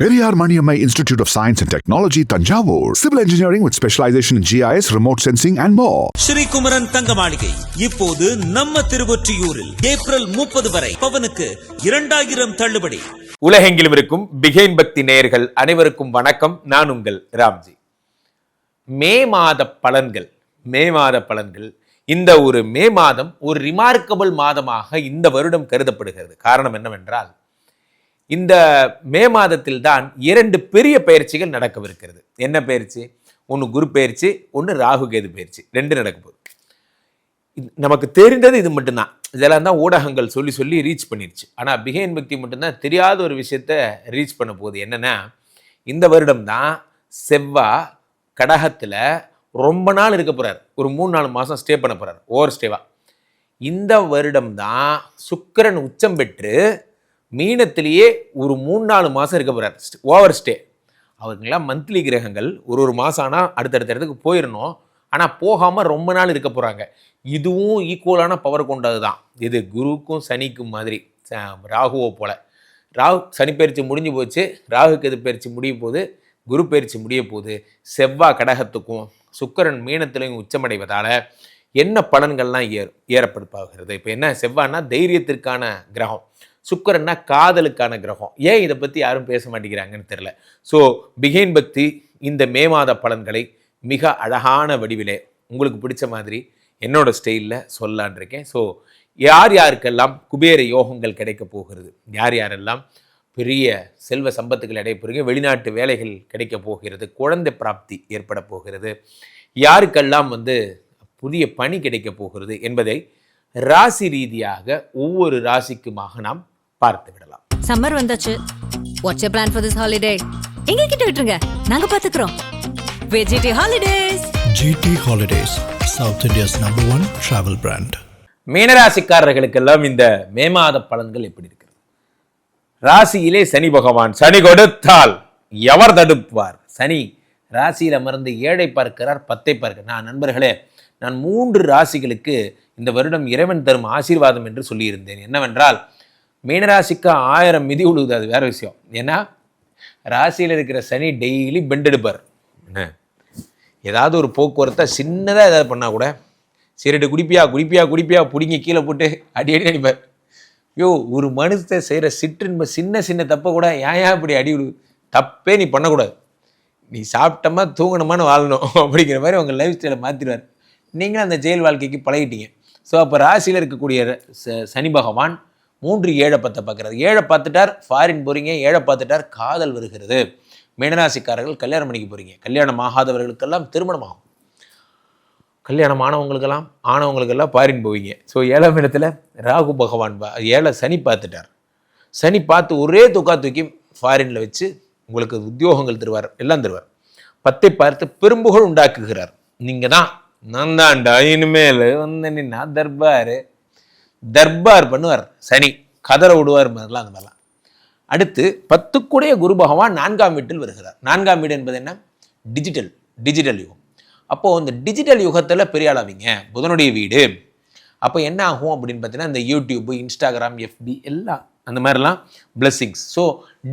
Periyar Maniammai Institute of Science and Technology, Tanjavur. Civil engineering with specialization in GIS, remote sensing and more. Sri Kumaran தங்க மாளிகை இப்போது நம்ம திருவொற்றியூரில் April 30 வரை பவனுக்கு 2000 தள்ளுபடி. உலகெங்கிலும் இருக்கும் பிகைன் பக்தி நேயர்கள் அனைவருக்கும் வணக்கம். நான் உங்கள் ராம்ஜி. மே மாத பலன்கள் இந்த ஒரு மே மாதம் ஒரு ரிமார்க்கபிள் மாதமாக இந்த வருடம் கருதப்படுகிறது. காரணம் என்னவென்றால், இந்த மே மாதத்தில் தான் 2 பெரிய பயிற்சிகள் நடக்கவிருக்கிறது. என்ன பயிற்சி? ஒன்று குரு பயிற்சி, ஒன்று ராகு கேது பயிற்சி. 2 நடக்க போகுது. நமக்கு தெரிந்தது இது மட்டும்தான். இதெல்லாம் தான் ஊடகங்கள் சொல்லி ரீச் பண்ணிடுச்சு. ஆனால் பிகைன் பக்தி மட்டும்தான் தெரியாத ஒரு விஷயத்த ரீச் பண்ண போகுது. என்னென்னா, இந்த வருடம் தான் செவ்வாய் கடகத்தில் ரொம்ப நாள் இருக்க போகிறார். ஒரு 3-4 மாதம் ஸ்டே பண்ண போகிறார், ஓவர் ஸ்டேவா. இந்த வருடம் தான் சுக்கிரன் உச்சம் பெற்று மீனத்திலேயே ஒரு 3-4 மாதம் இருக்க போகிறார், ஓவர் ஸ்டே. அவருங்கெல்லாம் மந்த்லி கிரகங்கள் ஒரு மாதம் ஆனால் அடுத்தடுத்த இடத்துக்கு போயிடணும். ஆனால் போகாமல் ரொம்ப நாள் இருக்க போகிறாங்க. இதுவும் ஈக்குவலான பவர் கொண்டது தான். இது குருவுக்கும் சனிக்கும் மாதிரி, ராகுவோ போல். சனி பயிற்சி முடிஞ்சு போச்சு, ராகு கேது பயிற்சி முடிய போகுது, குரு பயிற்சி முடிய போகுது. செவ்வாய் கடகத்துக்கும் சுக்கிரன் மீனத்திலையும் உச்சமடைவதால் என்ன பலன்கள்லாம் ஏற்படுத்தாகிறது? இப்போ என்ன, செவ்வாய்னா தைரியத்திற்கான கிரகம், சுக்கிரன்னா காதலுக்கான கிரகம். ஏன் இதை பற்றி யாரும் பேச மாட்டேங்கிறாங்கன்னு தெரில. ஸோ பிகைன் பக்தி இந்த மே மாத பலன்களை மிக அழகான வடிவிலே உங்களுக்கு பிடிச்ச மாதிரி என்னோட ஸ்டைலில் சொல்லலான் இருக்கேன். ஸோ யாருக்கெல்லாம் குபேர யோகங்கள் கிடைக்க போகிறது, யாரெல்லாம் பெரிய செல்வ சம்பத்துகள் அடைய போகிறீங்க, வெளிநாட்டு வேலைகள் கிடைக்க போகிறது, குழந்தை பிராப்தி ஏற்பட போகிறது, யாருக்கெல்லாம் புதிய பணி கிடைக்க போகிறது என்பதை ராசி ரீதியாக ஒவ்வொரு ராசிக்குமாக நாம் பார்த்து விடலாம். சம்மர் வந்தாச்சு. What's your plan for this holiday? எங்க கிட்ட விட்டுருங்க, நாங்க பாத்துக்கிறோம். VGT holidays. GT holidays, south India's number 1 travel brand. மீனராசிக்காரர்களுக்கெல்லாம் இந்த மே மாத பலன்கள் எப்படி இருக்கிறது? ராசியிலே சனி பகவான், சனி கொடுத்தால் எவர் தடுப்பார்? சனி ராசியில் அமர்ந்து 7 பார்க்கிறார், 10 பார்க்கிறார். நண்பர்களே, நான் 3 ராசிகளுக்கு இந்த வருடம் இறைவன் தரும் ஆசீர்வாதம் என்று சொல்லியிருந்தேன். என்னவென்றால், மீனராசிக்கு 1000 மிதி உழுகுது, அது வேற விஷயம். ஏன்னா ராசியில் இருக்கிற சனி டெய்லி பெண்ட் எடுப்பார். என்ன, ஏதாவது ஒரு போக்குவரத்தை சின்னதாக ஏதாவது பண்ணால் கூட, சிரட்டு குடிப்பியா பிடிங்கி கீழே போட்டு அடி அடிப்பார். ஒரு மனுஷத்தை செய்கிற சின்ன தப்பை கூட ஏன் இப்படி அடி விடு, தப்பே நீ பண்ணக்கூடாது, நீ சாப்பிட்டமா தூங்கணுமான்னு வாழணும் அப்படிங்கிற மாதிரி உங்கள் லைஃப் ஸ்டைலை மாற்றிடுவார். நீங்களும் அந்த ஜெயில் வாழ்க்கைக்கு பழகிட்டீங்க. ஸோ அப்போ ராசியில் இருக்கக்கூடிய சனி பகவான் 3, 7, 10 பார்க்குறாரு. 7 பார்த்துட்டார், ஃபாரின் போகிறீங்க. 7 பார்த்துட்டார், காதல் வருகிறது. மீனராசிக்காரர்கள் கல்யாணம் பண்ணிக்க போகிறீங்க. கல்யாணம் ஆகாதவர்களுக்கெல்லாம் திருமணம் ஆகும். கல்யாணம் ஆனவங்களுக்கெல்லாம் ஃபாரின் போவீங்க. ஸோ 7ஆம் இடத்துல ராகு பகவான் 7 சனி பார்த்துட்டார். சனி பார்த்து ஒரே தூக்கி ஃபாரினில் வச்சு உங்களுக்கு உத்தியோகங்கள் தருவார், எல்லாம் தருவார். 10 பார்த்து பெரும்புகழ் உண்டாக்குகிறார். நீங்கள் தான், நான் தான்டா இனிமேல் நின்னா தர்பார் பண்ணுவார். சனி கதற விடுவார் மாதிரிலாம், அந்த மாதிரிலாம். அடுத்து 10 குரு பகவான் 4ஆம் வீட்டில் வருகிறார். 4ஆம் வீடு என்பது என்ன? டிஜிட்டல் யுகம். அப்போது இந்த டிஜிட்டல் யுகத்தில் பெரிய ஆளாவீங்க, புதனுடைய வீடு. அப்போ என்ன ஆகும் அப்படின்னு பார்த்தீங்கன்னா, இந்த யூடியூப், இன்ஸ்டாகிராம், எஃபி எல்லாம் அந்த மாதிரிலாம் பிளெஸ்ஸிங்ஸ். ஸோ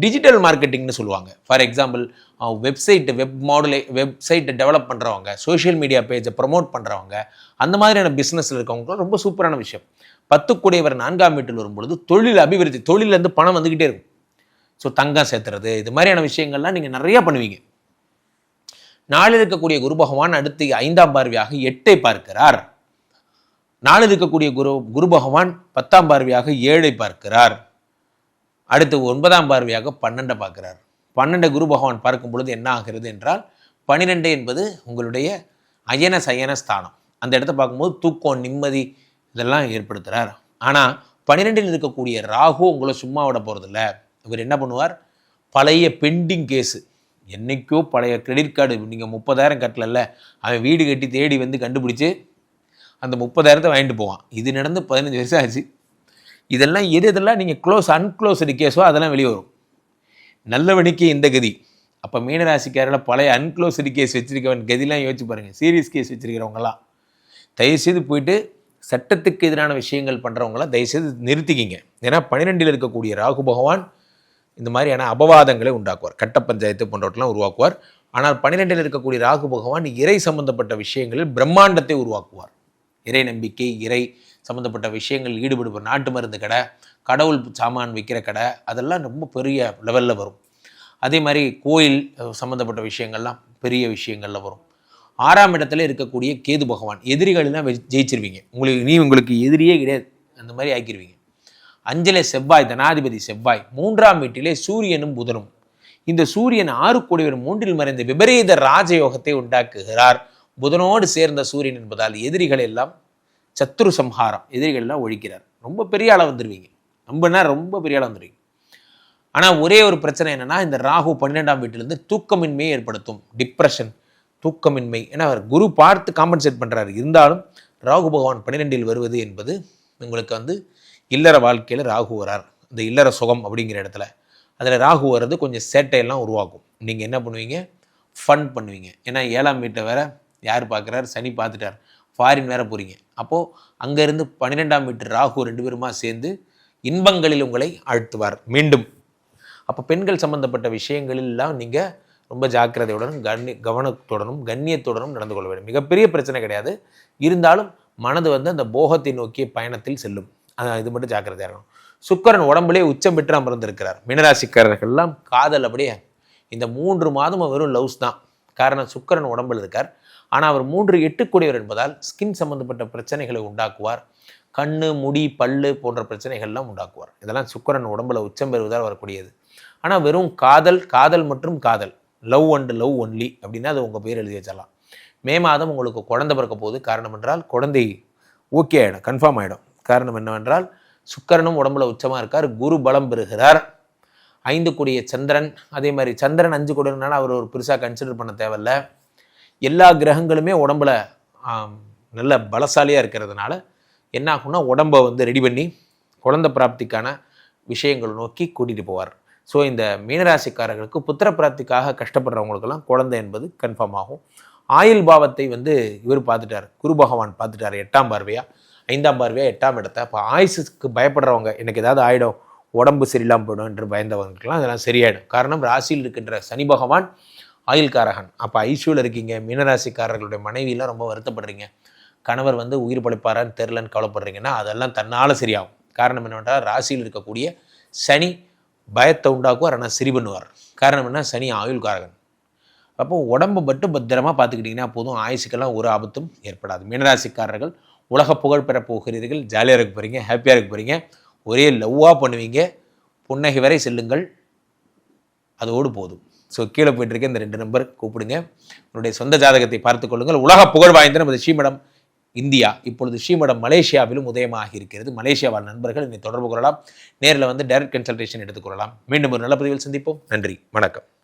டிஜிட்டல் மார்க்கெட்டிங்னு சொல்லுவாங்க. ஃபார் எக்ஸாம்பிள், வெப்சைட்டை டெவலப் பண்ணுறவங்க, சோஷியல் மீடியா பேஜை ப்ரமோட் பண்ணுறவங்க, அந்த மாதிரியான பிஸ்னஸில் இருக்கவங்களும் ரொம்ப சூப்பரான விஷயம். 10 4ஆம் வீட்டில் வரும்பொழுது தொழில் அபிவிருத்தி, தொழிலேருந்து பணம் வந்துக்கிட்டே இருக்கும். ஸோ தங்கம் சேர்த்துறது, இது மாதிரியான விஷயங்கள்லாம் நீங்கள் நிறையா பண்ணுவீங்க. நாளில் இருக்கக்கூடிய குரு பகவான் அடுத்து 5ஆம் பார்வையாக 8ஐ பார்க்கிறார். நாளில் இருக்கக்கூடிய குரு பகவான் 10ஆம் பார்வையாக 7ஐ பார்க்கிறார். அடுத்து 9ஆம் பார்வையாக 12 பார்க்கிறார். 12 குரு பகவான் பார்க்கும் பொழுது என்ன ஆகிறது என்றால், 12 என்பது உங்களுடைய அயன சயன ஸ்தானம். அந்த இடத்த பார்க்கும்போது தூக்கம், நிம்மதி இதெல்லாம் ஏற்படுத்துகிறார். ஆனால் 12இல் இருக்கக்கூடிய ராகு உங்களை சும்மா விட போகிறதில்ல. இவர் என்ன பண்ணுவார்? பழைய பெண்டிங் கேஸு, என்றைக்கோ பழைய கிரெடிட் கார்டு நீங்கள் 30,000 கட்டலல்ல, அவன் வீடு கட்டி தேடி கண்டுபிடிச்சி அந்த 30,000 வாங்கிட்டு போவான். இது நடந்து 15 வருஷம் ஆச்சு. இதெல்லாம் எதெல்லாம் நீங்கள் அன்க்ளோஸ்டு கேஸோ அதெல்லாம் வெளியே வரும். நல்லவனுக்கு இந்த கதி. அப்போ மீனராசிக்காரில் பழைய அன்க்ளோஸ்டு கேஸ் வச்சுருக்கவன் கதிலாம் யோசிச்சு பாருங்கள். சீரியஸ் கேஸ் வச்சுருக்கிறவங்களாம் தயவுசெய்து போயிட்டு சட்டத்துக்கு எதிரான விஷயங்கள் பண்ணுறவங்களாம் தயவுசெய்து நிறுத்திக்கிங்க. ஏன்னா 12இல் இருக்கக்கூடிய ராகு பகவான் இந்த மாதிரியான அபவாதங்களை உண்டாக்குவார். கட்ட பஞ்சாயத்து போன்றவற்றெல்லாம் உருவாக்குவார். ஆனால் 12இல் இருக்கக்கூடிய ராகு பகவான் இறை சம்பந்தப்பட்ட விஷயங்களில் பிரம்மாண்டத்தை உருவாக்குவார். இறை நம்பிக்கை, இறை சம்மந்தப்பட்ட விஷயங்கள் ஈடுபடுவார். நாட்டு மருந்து கடை, கடவுள் சாமான் விற்கிற கடை, அதெல்லாம் ரொம்ப பெரிய லெவலில் வரும். அதே மாதிரி கோயில் சம்மந்தப்பட்ட விஷயங்கள்லாம் பெரிய விஷயங்களில் வரும். 6ஆம் இடத்துல இருக்கக்கூடிய கேது பகவான், எதிரிகளெல்லாம் ஜெயிச்சிருவீங்க. உங்களுக்கு எதிரியே கிடையாது, அந்த மாதிரி ஆக்கிடுவீங்க. 5ல் செவ்வாய், தனாதிபதி செவ்வாய். 3ஆம் வீட்டிலே சூரியனும் புதனும். இந்த சூரியன் 6 கோடிவர் 3இல் மறைந்த விபரீத ராஜயோகத்தை உண்டாக்குகிறார். புதனோடு சேர்ந்த சூரியன் என்பதால் எதிரிகள் எல்லாம் சத்துரு சம்ஹாரம், எதிரிகள் எல்லாம் ஒழிக்கிறார். ரொம்ப பெரிய ஆளை வந்துடுவீங்க, ரொம்ப பெரிய ஆளை வந்துடுவீங்க. ஆனால் ஒரே ஒரு பிரச்சனை என்னன்னா, இந்த ராகு 12ஆம் வீட்டிலிருந்து தூக்கமின்மையை ஏற்படுத்தும். டிப்ரெஷன், தூக்கமின்மை. ஏன்னா அவர் குரு பார்த்து காம்பன்சேட் பண்ணுறாரு. இருந்தாலும் ராகு பகவான் 12இல் வருவது என்பது உங்களுக்கு இல்லற வாழ்க்கையில் ராகு வரார். இந்த இல்லற சுகம் அப்படிங்கிற இடத்துல அதில் ராகு வர்றது கொஞ்சம் சேட்டையெல்லாம் உருவாக்கும். நீங்கள் என்ன பண்ணுவீங்க? ஃபன் பண்ணுவீங்க. ஏன்னா 7ஆம் வீட்டை வேற யார் பார்க்குறாரு? சனி பார்த்துட்டார். ஃபாரின் வேற போகிறீங்க. அப்போது அங்கேருந்து 12ஆம் வீட்டு ராகு 2 பேருமா சேர்ந்து இன்பங்களில் உங்களை ஆழ்த்துவார் மீண்டும். அப்போ பெண்கள் சம்பந்தப்பட்ட விஷயங்களெல்லாம் நீங்கள் ரொம்ப ஜாக்கிரதையுடனும் கவனத்துடனும் கண்ணியத்துடனும் நடந்து கொள்ள வேண்டும். மிகப்பெரிய பிரச்சனை கிடையாது. இருந்தாலும் மனது அந்த போகத்தை நோக்கிய பயணத்தில் செல்லும். இது மட்டும் ஜாக்கிரதையாக இருக்கணும். சுக்கிரன் உடம்புலே உச்சம் பெற்று அமர்ந்திருக்கிறார். மீனராசிக்காரர்கள்லாம் காதல் அப்படியே இந்த 3 மாதம் வெறும் லவ்ஸ் தான். காரணம் சுக்கிரன் உடம்பில் இருக்கார். ஆனால் அவர் 3-8 கூடியவர் என்பதால் ஸ்கின் சம்பந்தப்பட்ட பிரச்சனைகளை உண்டாக்குவார். கண்ணு, முடி, பல்லு போன்ற பிரச்சனைகள்லாம் உண்டாக்குவார். இதெல்லாம் சுக்கிரன் உடம்புல உச்சம் பெறுவதால் வரக்கூடியது. ஆனால் வெறும் காதல் மற்றும் காதல், லவ் அண்ட் லவ் ஒன்லி அப்படின்னா அது உங்கள் பேர் எழுதி வச்சிடலாம். மே மாதம் உங்களுக்கு குழந்தை பிறக்க போகுது. காரணம் என்றால் குழந்தை ஓகே ஆகிடும், கன்ஃபார்ம் ஆகிடும். காரணம் என்னவென்றால் சுக்கிரனும் உடம்புல உச்சமாக இருக்கார். குரு பலம் பெறுகிறார். 5 கூடிய சந்திரன், அதே மாதிரி சந்திரன் 5 கூடியனால அவர் ஒரு பெருசாக கன்சிடர் பண்ண தேவையில்ல. எல்லா கிரகங்களுமே உடம்புல நல்ல பலசாலியாக இருக்கிறதுனால என்ன ஆகும்னா உடம்பை ரெடி பண்ணி குழந்தை பிராப்திக்கான விஷயங்களை நோக்கி கூட்டிகிட்டு போவார். ஸோ இந்த மீனராசிக்காரர்களுக்கு புத்திர பிராப்திக்காக கஷ்டப்படுறவங்களுக்கெல்லாம் குழந்தை என்பது கன்ஃபார்ம் ஆகும். ஆயுள் பாவத்தை இவர் பார்த்துட்டார், குரு பகவான் பார்த்துட்டார் 8ஆம் பார்வையாக, 5ஆம் பார்வையாக 8ஆம் இடத்தை. அப்போ ஆயுசுக்கு பயப்படுறவங்க, எனக்கு ஏதாவது ஆகிடும், உடம்பு சரியில்லாமல் போயிடும் என்று பயந்தவங்களுக்கெல்லாம் அதெல்லாம் சரியாயிடும். காரணம் ராசியில் இருக்கின்ற சனி பகவான் ஆயுள்காரகன். அப்போ ஐசியூவில் இருக்கீங்க, மீனராசிக்காரர்களுடைய மனைவியெல்லாம் ரொம்ப வருத்தப்படுறீங்க, கணவர் உயிர் பழைப்பாரான்னு தெரிலன்னு கவலைப்படுறீங்கன்னா அதெல்லாம் தன்னால் சரியாகும். காரணம் என்னவென்றால் ராசியில் இருக்கக்கூடிய சனி பயத்தை உண்டாக்குவார், ஆனால் சரி பண்ணுவார். காரணம் என்ன? சனி ஆயுள்காரகன். அப்போ உடம்பை மட்டும் பத்திரமா பார்த்துக்கிட்டிங்கன்னா போதும், ஆயுசுக்கெல்லாம் ஒரு ஆபத்தும் ஏற்படாது. மீனராசிக்காரர்கள் உலக புகழ் பெற போகிறீர்கள். ஜாலியாக இருக்க போகிறீங்க, ஹாப்பியாக இருக்க போகிறீங்க, ஒரே லவ்வாக பண்ணுவீங்க, புன்னகை வரை செல்லுங்கள், அதோடு போதும். ஸோ கீழே போயிட்டுருக்க இந்த 2 நம்பர் கூப்பிடுங்க, உன்னுடைய சொந்த ஜாதகத்தை பார்த்து கொள்ளுங்கள். உலக புகழ் வாய்ந்த நமது ஸ்ரீமடம் இந்தியா இப்பொழுது ஸ்ரீமடம் மலேசியாவிலும் உதயமாக இருக்கிறது. மலேசியா வாழ் நண்பர்கள் என்னை தொடர்பு கொள்ளலாம். நேரில் டைரக்ட் கன்சல்டேஷன் எடுத்துக்கொள்ளலாம். மீண்டும் ஒரு நல்ல பதிவில் சந்திப்போம். நன்றி, வணக்கம்.